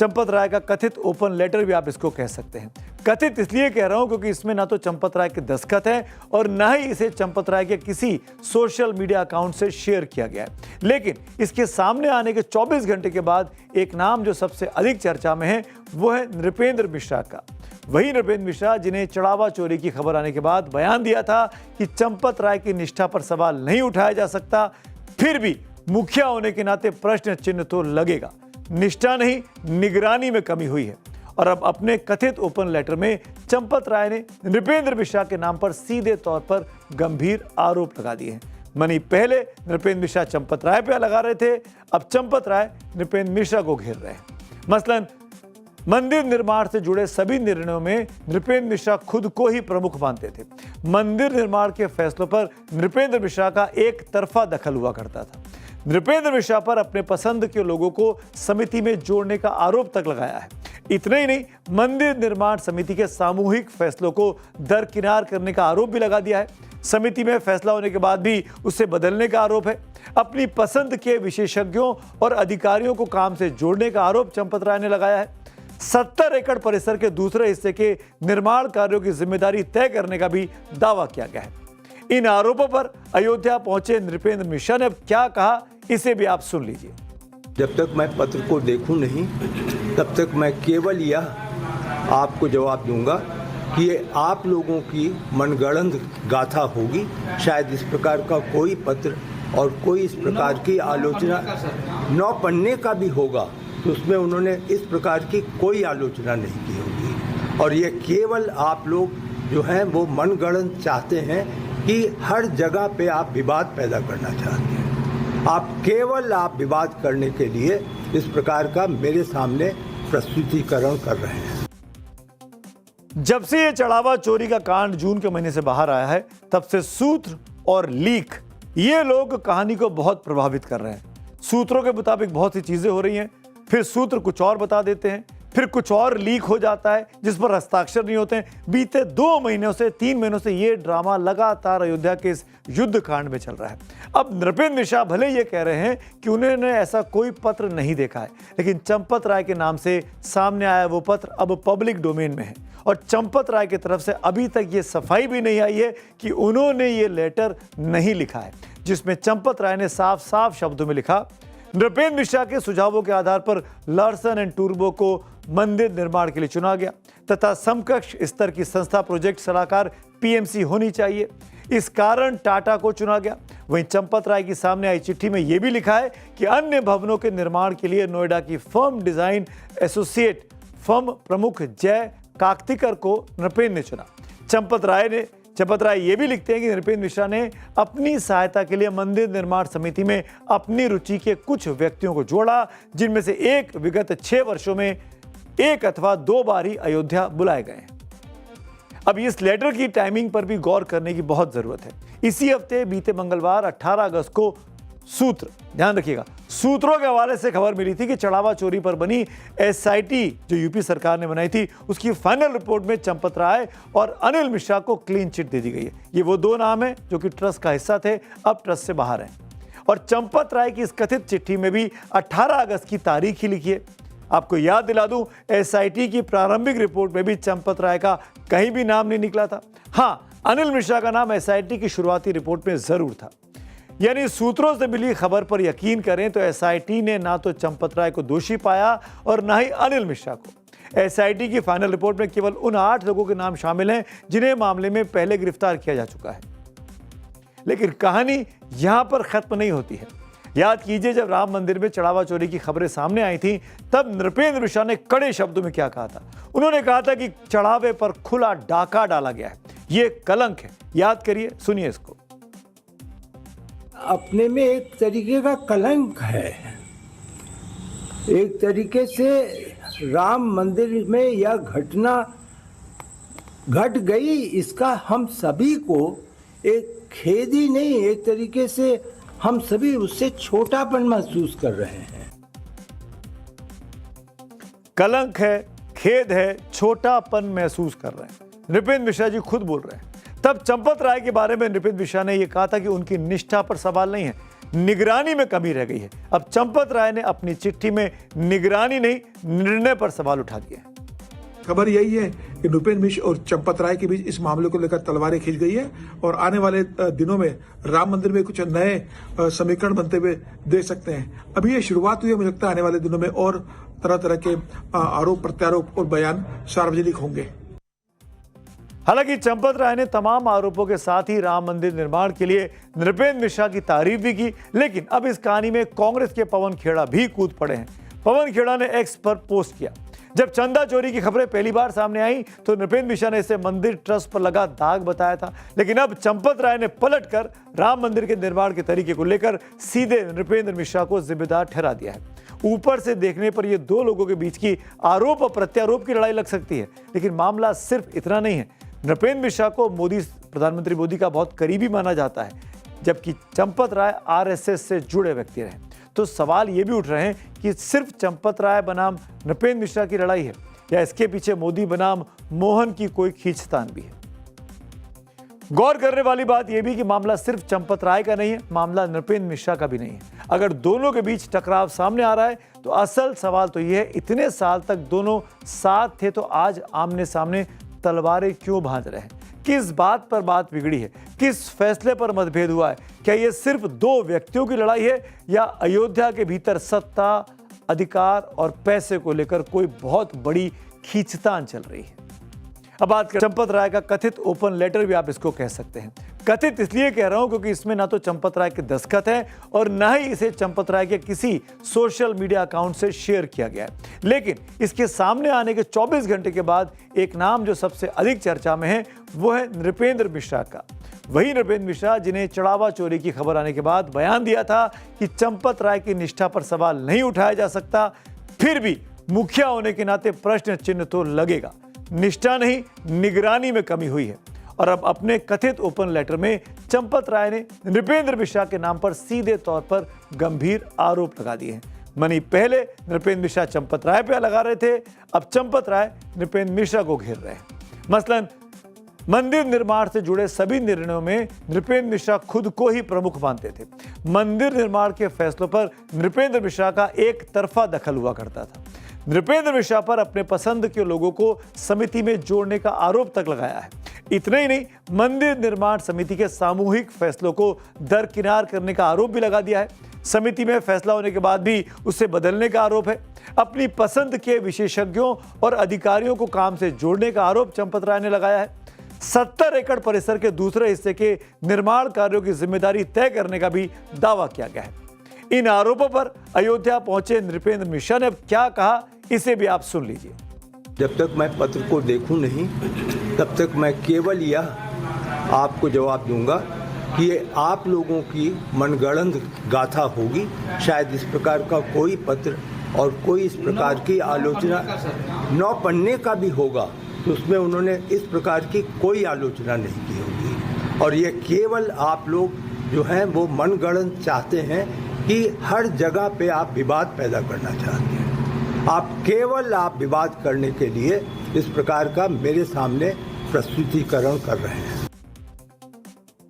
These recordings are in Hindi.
चंपत राय का कथित ओपन लेटर भी आप इसको कह सकते हैं। कथित इसलिए कह रहा हूं क्योंकि इसमें ना तो चंपत राय के दस्तखत है और ना ही इसे चंपत राय के किसी सोशल मीडिया अकाउंट से शेयर किया गया है। लेकिन इसके सामने आने के 24 घंटे के बाद एक नाम जो सबसे अधिक चर्चा में है वो है नृपेंद्र मिश्रा का। वही नृपेंद्र मिश्रा जिन्हें चढ़ावा चोरी की खबर आने के बाद बयान दिया था कि चंपत राय की निष्ठा पर सवाल नहीं उठाया जा सकता, फिर भी मुखिया होने के नाते प्रश्न चिन्ह तो लगेगा। निष्ठा नहीं, निगरानी में कमी हुई है। और अब अपने कथित ओपन लेटर में चंपत राय ने नृपेंद्र मिश्रा के नाम पर सीधे तौर पर गंभीर आरोप लगा दिए हैं। मनी पहले नृपेंद्र मिश्रा चंपत राय पे लगा रहे थे, अब चंपत राय नृपेंद्र मिश्रा को घेर रहे हैं। मसलन मंदिर निर्माण से जुड़े सभी निर्णयों में नृपेंद्र मिश्रा खुद को ही प्रमुख मानते थे। मंदिर निर्माण के फैसलों पर नृपेंद्र मिश्रा का एक तरफा दखल हुआ करता था। नृपेंद्र मिश्रा पर अपने पसंद के लोगों को समिति में जोड़ने का आरोप तक लगाया है। इतना ही नहीं, मंदिर निर्माण समिति के सामूहिक फैसलों को दरकिनार करने का आरोप भी लगा दिया है। समिति में फैसला होने के बाद भी उसे बदलने का आरोप है। अपनी पसंद के विशेषज्ञों और अधिकारियों को काम से जोड़ने का आरोप चंपत राय ने लगाया है। 70 एकड़ परिसर के दूसरे हिस्से के निर्माण कार्यों की जिम्मेदारी तय करने का भी दावा किया गया है। इन आरोपों पर अयोध्या पहुंचे नृपेंद्र मिश्रा ने अब क्या कहा, इसे भी आप सुन लीजिए। जब तक मैं पत्र को देखूं नहीं, तब तक मैं केवल यह आपको जवाब दूंगा कि ये आप लोगों की मनगढ़ंत गाथा होगी। शायद इस प्रकार का कोई पत्र और कोई इस प्रकार की आलोचना 9 पन्ने का भी होगा तो उसमें उन्होंने इस प्रकार की कोई आलोचना नहीं की होगी। और ये केवल आप लोग जो हैं वो मनगढ़ंत चाहते हैं कि हर जगह पे आप विवाद पैदा करना चाहते हैं। आप विवाद करने के लिए इस प्रकार का मेरे सामने प्रस्तुतिकरण कर रहे हैं। जब से ये चढ़ावा चोरी का कांड जून के महीने से बाहर आया है, तब से सूत्र और लीक ये लोग कहानी को बहुत प्रभावित कर रहे हैं। सूत्रों के मुताबिक बहुत सी चीजें हो रही हैं, फिर सूत्र कुछ और बता देते हैं, फिर कुछ और लीक हो जाता है जिस पर हस्ताक्षर नहीं होते हैं। बीते 2 महीनों से 3 महीनों से ये ड्रामा लगातार अयोध्या के इस युद्ध कांड में चल रहा है। अब नृपेंद्र मिश्रा भले ये कह रहे हैं कि उन्होंने ऐसा कोई पत्र नहीं देखा है, लेकिन चंपत राय के नाम से सामने आया वो पत्र अब पब्लिक डोमेन में है और चंपत राय की तरफ से अभी तक ये सफाई भी नहीं आई है कि उन्होंने ये लेटर नहीं लिखा है, जिसमें चंपत राय ने साफ साफ शब्दों में लिखा, नृपेंद्र मिश्रा के सुझावों के आधार पर लार्सन एंड टूब्रो को मंदिर निर्माण के लिए चुना गया तथा समकक्ष स्तर की संस्था प्रोजेक्ट सलाहकार पीएमसी होनी चाहिए। इस कारण टाटा को चुना गया। वहीं चंपत राय की सामने आई चिट्ठी में यह भी लिखा है कि अन्य भवनों के निर्माण के लिए नोएडा की फर्म डिजाइन एसोसिएट फर्म प्रमुख जय काकतिकर को नृपेंद्र ने चुना। चंपत राय ये भी लिखते हैं कि नृपेंद्र मिश्रा ने अपनी सहायता के लिए मंदिर निर्माण समिति में अपनी रुचि के कुछ व्यक्तियों को जोड़ा, जिनमें से एक विगत 6 वर्षों में 1 अथवा 2 बार ही अयोध्या बुलाए गए हैं। अब इस लेटर की टाइमिंग पर भी गौर करने की बहुत जरूरत है। इसी हफ्ते बीते मंगलवार 18 अगस्त को सूत्र, ध्यान रखिएगा, सूत्रों के हवाले से खबर मिली थी कि चढ़ावा चोरी पर बनी एसआईटी जो यूपी सरकार ने बनाई थी, उसकी फाइनल रिपोर्ट में चंपत राय और अनिल मिश्रा को क्लीन चिट दे दी गई है। ये वो 2 नाम हैं जो कि ट्रस्ट का हिस्सा थे, अब ट्रस्ट से बाहर हैं। और चंपत राय की इस कथित चिट्ठी में भी 18 अगस्त की तारीख ही लिखी है। आपको याद दिला दूं, एसआईटी की प्रारंभिक रिपोर्ट में भी चंपत राय का कहीं भी नाम नहीं निकला था। हाँ, अनिल मिश्रा का नाम एसआईटी की शुरुआती रिपोर्ट में जरूर था। यानी सूत्रों से मिली खबर पर यकीन करें तो एसआईटी ने ना तो चंपत राय को दोषी पाया और ना ही अनिल मिश्रा को। एसआईटी की फाइनल रिपोर्ट में केवल उन 8 लोगों के नाम शामिल हैं जिन्हें मामले में पहले गिरफ्तार किया जा चुका है। लेकिन कहानी यहां पर खत्म नहीं होती है। याद कीजिए, जब राम मंदिर में चढ़ावा चोरी की खबरें सामने आई थी, तब नृपेंद्र मिश्रा ने कड़े शब्दों में क्या कहा था। उन्होंने कहा था कि चढ़ावे पर खुला डाका डाला गया है, ये कलंक है। याद करिए, सुनिए इसको। अपने में एक तरीके का कलंक है। एक तरीके से राम मंदिर में यह घटना घट गई, इसका हम सभी को एक खेद ही नहीं, एक तरीके से हम सभी उससे छोटापन महसूस कर रहे हैं। कलंक है, खेद है, छोटापन महसूस कर रहे हैं, नृपेंद्र मिश्रा जी खुद बोल रहे हैं। तब चंपत राय के बारे में नृपेंद्र मिश्रा ने यह कहा था कि उनकी निष्ठा पर सवाल नहीं है। निगरानी में कमी रह गई है। अब चंपत राय ने अपनी चिट्ठी में निगरानी नहीं, निर्णय पर सवाल उठा दिए। खबर यही है कि नृपेंद्र मिश्र और चंपत राय के बीच इस मामले को लेकर तलवारें खींच गई है और आने वाले दिनों में राम मंदिर में कुछ नए समीकरण बनते हुए देख सकते हैं। अभी ये शुरुआत हुई है, मुझे लगता है आने वाले दिनों में और तरह तरह के आरोप प्रत्यारोप और बयान सार्वजनिक होंगे। हालांकि चंपत राय ने तमाम आरोपों के साथ ही राम मंदिर निर्माण के लिए नृपेंद्र मिश्रा की तारीफ भी की, लेकिन अब इस कहानी में कांग्रेस के पवन खेड़ा भी कूद पड़े हैं। पवन खेड़ा ने एक्स पर पोस्ट किया, जब चंदा चोरी की खबरें पहली बार सामने आई तो नृपेंद्र मिश्रा ने इसे मंदिर ट्रस्ट पर लगा दाग बताया था, लेकिन अब चंपत राय ने पलटकर राम मंदिर के निर्माण के तरीके को लेकर सीधे नृपेंद्र मिश्रा को जिम्मेदार ठहरा दिया है। ऊपर से देखने पर यह दो लोगों के बीच की आरोप और प्रत्यारोप की लड़ाई लग सकती है, लेकिन मामला सिर्फ इतना नहीं है। नृपेंद्र मिश्रा को प्रधानमंत्री मोदी का बहुत करीबी माना जाता है, जबकि चंपत राय आरएसएस से जुड़े व्यक्ति रहे। तो सवाल ये भी उठ रहे हैं कि सिर्फ चंपत राय बनाम नृपेंद्र मिश्रा की लड़ाई है या इसके पीछे मोदी बनाम मोहन की कोई खींचतान भी है। गौर करने वाली बात यह भी कि मामला सिर्फ चंपत राय का नहीं है, मामला नृपेंद्र मिश्रा का भी नहीं है। अगर दोनों के बीच टकराव सामने आ रहा है तो असल सवाल तो यह है, इतने साल तक दोनों साथ थे तो आज आमने सामने तलवारें क्यों भांज रहे हैं? किस बात पर बात बिगड़ी है? किस फैसले पर मतभेद हुआ है? क्या यह सिर्फ दो व्यक्तियों की लड़ाई है या अयोध्या के भीतर सत्ता, अधिकार और पैसे को लेकर कोई बहुत बड़ी खींचतान चल रही है? अब बात करें चंपत राय का कथित ओपन लेटर, भी आप इसको कह सकते हैं। कथित इसलिए कह रहा हूं क्योंकि इसमें ना तो चंपत राय के दस्तखत हैं और ना ही इसे चंपत राय के किसी सोशल मीडिया अकाउंट से शेयर किया गया है। लेकिन इसके सामने आने के 24 घंटे के बाद एक नाम जो सबसे अधिक चर्चा में है वो है नृपेंद्र मिश्रा का। वही नृपेंद्र मिश्रा जिन्हें चढ़ावा चोरी की खबर आने के बाद बयान दिया था कि चंपत राय की निष्ठा पर सवाल नहीं उठाया जा सकता, फिर भी मुखिया होने के नाते प्रश्न चिन्ह तो लगेगा। निष्ठा नहीं, निगरानी में कमी हुई है। और अब अपने कथित ओपन लेटर में चंपत राय ने नृपेंद्र मिश्रा के नाम पर सीधे तौर पर गंभीर आरोप लगा दिए हैं। मनी पहले नृपेंद्र मिश्रा चंपत राय पे लगा रहे थे, अब चंपत राय नृपेंद्र मिश्रा को घेर रहे हैं। मसलन मंदिर निर्माण से जुड़े सभी निर्णयों में नृपेंद्र मिश्रा खुद को ही प्रमुख मानते थे। मंदिर निर्माण के फैसलों पर नृपेंद्र मिश्रा का एक तरफा दखल हुआ करता था। नृपेंद्र मिश्रा पर अपने पसंद के लोगों को समिति में जोड़ने का आरोप तक लगाया है। इतना ही नहीं, मंदिर निर्माण समिति के सामूहिक फैसलों को दरकिनार करने का आरोप भी लगा दिया है। समिति में फैसला होने के बाद भी उसे बदलने का आरोप है। अपनी पसंद के विशेषज्ञों और अधिकारियों को काम से जोड़ने का आरोप चंपत राय ने लगाया है। 70 एकड़ परिसर के दूसरे हिस्से के निर्माण कार्यों की जिम्मेदारी तय करने का भी दावा किया गया है। इन आरोपों पर अयोध्या पहुंचे नृपेंद्र मिश्रा ने अब क्या कहा, इसे भी आप सुन लीजिए। जब तक मैं पत्र को देखूं नहीं, तब तक मैं केवल यह आपको जवाब दूंगा कि ये आप लोगों की मनगढ़ंत गाथा होगी। शायद इस प्रकार का कोई पत्र और कोई इस प्रकार की आलोचना 9 पन्ने का भी होगा तो उसमें उन्होंने इस प्रकार की कोई आलोचना नहीं की होगी। और ये केवल आप लोग जो हैं वो मनगढ़ंत चाहते हैं कि हर जगह पे आप विवाद पैदा करना चाहते हैं। आप विवाद करने के लिए इस प्रकार का मेरे सामने प्रस्तुतिकरण कर रहे हैं।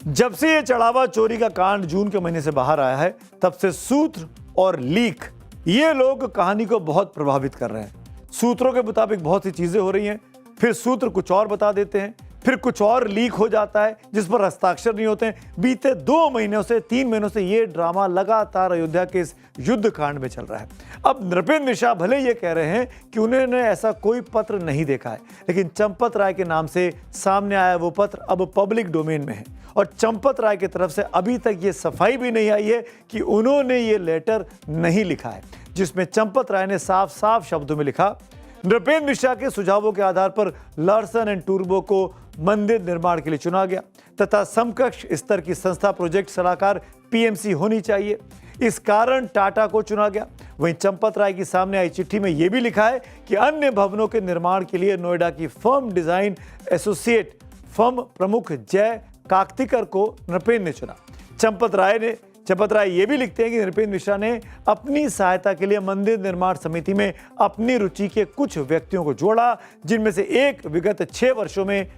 जब से ये चढ़ावा चोरी का कांड जून के महीने से बाहर आया है, तब से सूत्र और लीक ये लोग कहानी को बहुत प्रभावित कर रहे हैं। सूत्रों के मुताबिक बहुत सी चीजें हो रही हैं, फिर सूत्र कुछ और बता देते हैं, फिर कुछ और लीक हो जाता है जिस पर हस्ताक्षर नहीं होते हैं। बीते 2 महीनों से 3 महीनों से ये ड्रामा लगातार अयोध्या के इस युद्ध कांड में चल रहा है। अब नृपेंद्र मिश्रा भले ये कह रहे हैं कि उन्होंने ऐसा कोई पत्र नहीं देखा है, लेकिन चंपत राय के नाम से सामने आया वो पत्र अब पब्लिक डोमेन में है और चंपत राय की तरफ से अभी तक ये सफाई भी नहीं आई है कि उन्होंने ये लेटर नहीं लिखा है, जिसमें चंपत राय ने साफ साफ शब्दों में लिखा, नृपेंद्र मिश्रा के सुझावों के आधार पर लार्सन एंड टूब्रो को मंदिर निर्माण के लिए चुना गया तथा समकक्ष स्तर की संस्था प्रोजेक्ट सलाहकार पीएमसी होनी चाहिए। इस कारण टाटा को चुना गया। वहीं चंपत राय की सामने आई चिट्ठी में यह भी लिखा है कि अन्य भवनों के निर्माण के लिए नोएडा की फर्म डिजाइन एसोसिएट फर्म प्रमुख जय काकतिकर को नृपेंद्र ने चुना। चंपत राय ये भी लिखते हैं कि नृपेंद्र मिश्रा ने अपनी सहायता के लिए मंदिर निर्माण समिति में अपनी रुचि के कुछ व्यक्तियों को जोड़ा, जिनमें से एक विगत 6 वर्षों में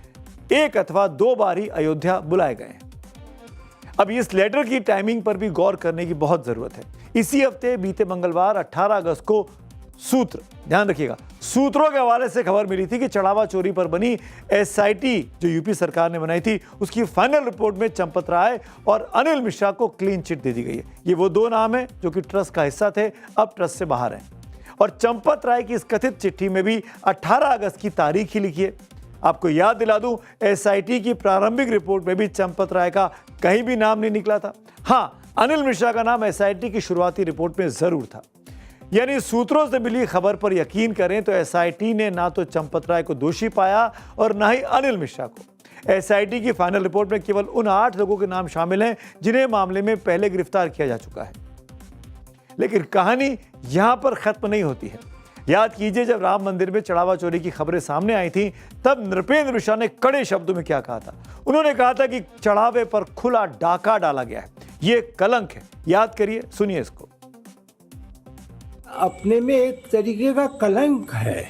1 अथवा 2 बार ही अयोध्या बुलाए गए हैं। अब इस लेटर की टाइमिंग पर भी गौर करने की बहुत जरूरत है। इसी हफ्ते बीते मंगलवार 18 अगस्त को सूत्र, ध्यान रखिएगा, सूत्रों के हवाले से खबर मिली थी कि चढ़ावा चोरी पर बनी एसआईटी जो यूपी सरकार ने बनाई थी, उसकी फाइनल रिपोर्ट में चंपत राय और अनिल मिश्रा को क्लीन चिट दे दी गई है। ये वो दो नाम हैं जो कि ट्रस्ट का हिस्सा थे, अब ट्रस्ट से बाहर हैं। और चंपत राय की इस कथित चिट्ठी में भी 18 अगस्त की तारीख ही लिखी है। आपको याद दिला दूं, एसआईटी की प्रारंभिक रिपोर्ट में भी चंपत राय का कहीं भी नाम नहीं निकला था। हाँ, अनिल मिश्रा का नाम एसआईटी की शुरुआती रिपोर्ट में जरूर था। यानी सूत्रों से मिली खबर पर यकीन करें तो एसआईटी ने ना तो चंपत राय को दोषी पाया और ना ही अनिल मिश्रा को। एसआईटी की फाइनल रिपोर्ट में केवल उन 8 लोगों के नाम शामिल हैं जिन्हें मामले में पहले गिरफ्तार किया जा चुका है। लेकिन कहानी यहां पर खत्म नहीं होती है। याद कीजिए, जब राम मंदिर में चढ़ावा चोरी की खबरें सामने आई थी, तब नृपेंद्र मिश्रा ने कड़े शब्दों में क्या कहा था। उन्होंने कहा था कि चढ़ावे पर खुला डाका डाला गया है, ये कलंक है। याद करिए, सुनिए इसको। अपने में एक तरीके का कलंक है।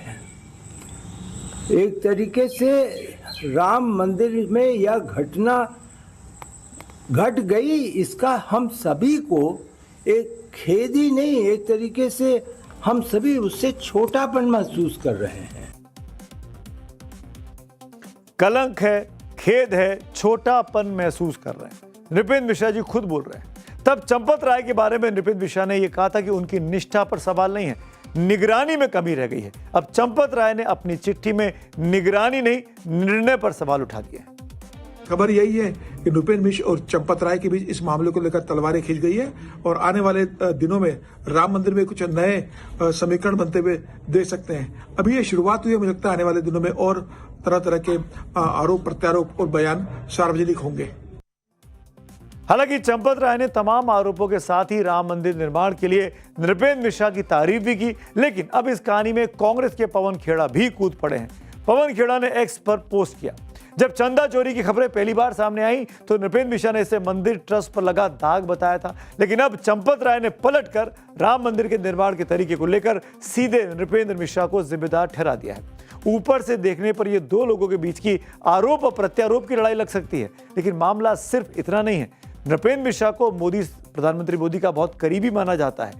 एक तरीके से राम मंदिर में यह घटना घट गई, इसका हम सभी को एक खेद ही नहीं, एक तरीके से हम सभी उससे छोटापन महसूस कर रहे हैं। कलंक है, खेद है, छोटापन महसूस कर रहे हैं, नृपेंद्र मिश्रा जी खुद बोल रहे हैं। तब चंपत राय के बारे में नृपेंद्र मिश्रा ने यह कहा था कि उनकी निष्ठा पर सवाल नहीं है, निगरानी में कमी रह गई है। अब चंपत राय ने अपनी चिट्ठी में निगरानी नहीं, निर्णय पर सवाल उठा दिए। खबर यही है कि नृपेंद्र मिश्र और चंपत राय के बीच इस मामले को लेकर तलवारें खींच गई है और आने वाले दिनों में राम मंदिर में कुछ नए समीकरण बनते हुए देख सकते हैं। अभी ये शुरुआत हुई है, मुझे लगता है आने वाले दिनों में और तरह तरह के आरोप प्रत्यारोप और बयान सार्वजनिक होंगे। हालांकि चंपत राय ने तमाम आरोपों के साथ ही राम मंदिर निर्माण के लिए नृपेंद्र मिश्रा की तारीफ भी की। लेकिन अब इस कहानी में कांग्रेस के पवन खेड़ा भी कूद पड़े हैं। पवन खेड़ा ने एक्स पर पोस्ट किया, जब चंदा चोरी की खबरें पहली बार सामने आई तो नृपेंद्र मिश्रा ने इसे मंदिर ट्रस्ट पर लगा दाग बताया था। लेकिन अब चंपत राय ने पलटकर राम मंदिर के निर्माण के तरीके को लेकर सीधे नृपेंद्र मिश्रा को जिम्मेदार ठहरा दिया है। ऊपर से देखने पर यह दो लोगों के बीच की आरोप और प्रत्यारोप की लड़ाई लग सकती है, लेकिन मामला सिर्फ इतना नहीं है। नृपेंद्र मिश्रा को प्रधानमंत्री मोदी का बहुत करीबी माना जाता है,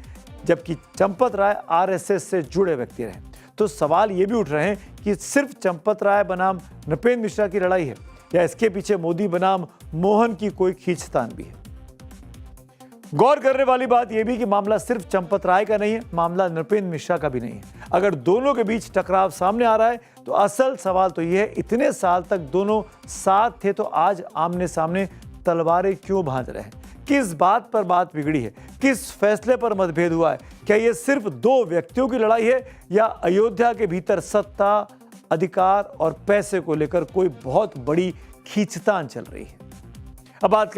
जबकि चंपत राय आरएसएस से जुड़े व्यक्ति रहे। तो सवाल ये भी उठ रहे हैं कि सिर्फ चंपत राय बनाम नृपेंद्र मिश्रा की लड़ाई है या इसके पीछे मोदी बनाम मोहन की कोई खींचतान भी है। गौर करने वाली बात यह भी कि मामला सिर्फ चंपत राय का नहीं है, मामला नृपेंद्र मिश्रा का भी नहीं है। अगर दोनों के बीच टकराव सामने आ रहा है तो असल सवाल तो यह है, इतने साल तक दोनों साथ थे तो आज आमने सामने तलवारें क्यों भांज रहे हैं? किस बात पर बात बिगड़ी है? किस फैसले पर मतभेद हुआ है? क्या यह सिर्फ दो व्यक्तियों की लड़ाई है या अयोध्या के भीतर सत्ता, अधिकार और पैसे को लेकर कोई बहुत बड़ी खींचतान चल रही है? अब बात